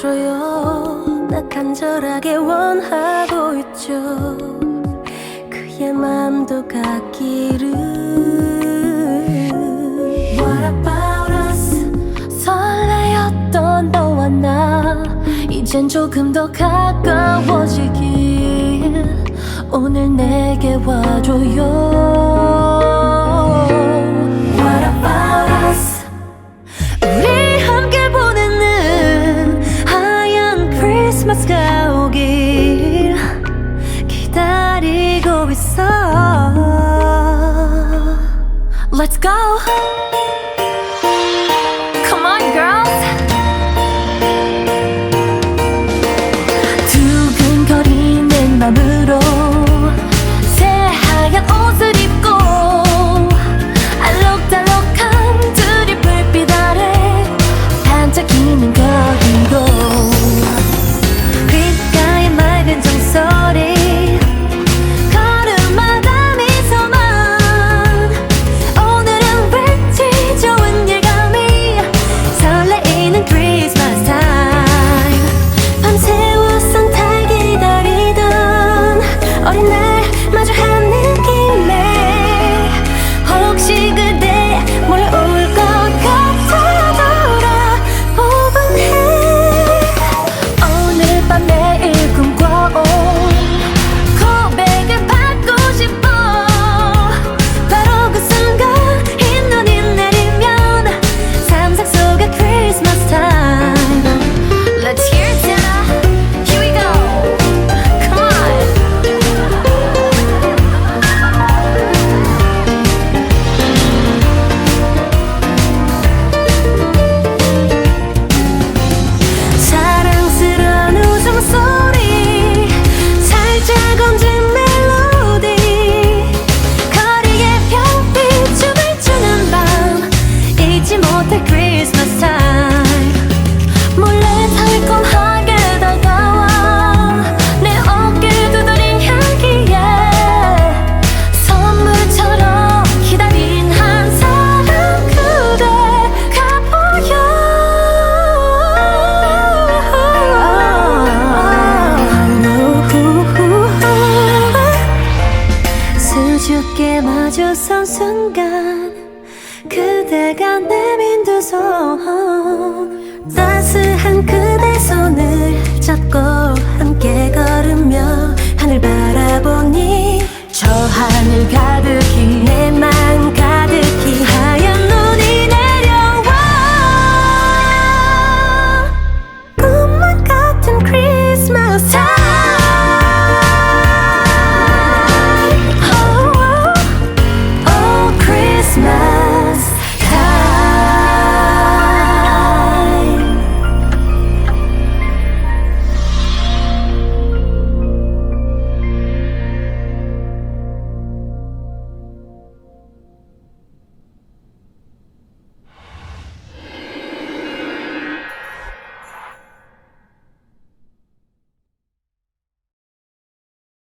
와줘요. 나 간절하게 원하고 있죠. 그의 맘도 같기를. What about us? 설레었던 너와 나 이젠 조금 더 가까워지길 오늘 내게 와줘요. What about us? 우리 함께 보내는 하얀 크리스마스가 오길 기다리고 있어. Let's go. Come on, girls. 두근거리는 맘으로 새하얀 옷을 입고 알록달록한 둘이 불빛 아래 반짝이는 거리로 귓가에 맑은 종소리 걸음마다 미소만 오늘은 왠지 좋은 예감이 설레이는 크리스마스 타임. 밤새워 산타 기다리던 어린 날 마주한 느낌에 혹시 그대 몰려올 것 같아 돌아보곤 해. 오늘 밤 내일 꿈꿔온 고백을 받고 싶어. 바로 그 순간 흰눈이 내리면 상상 속의 크리스마스 타임. Let's hear it, Santa. Here we go. Come on. 사랑스러운 웃음소리 살짝 얹은 멜로디 거리에 별빛 춤을 추는 밤 잊지 못할 크리스마스 타임. 몰래 달콤하게 다가와 내 어깨 두드린 향기에 선물처럼 기다린 한 사람 그대가 보여. 수줍게 마주선 순간 그대가 내민 두 손 따스한 그대 손을 잡고 함께 걸으며 하늘 바라보니 저 하늘 가득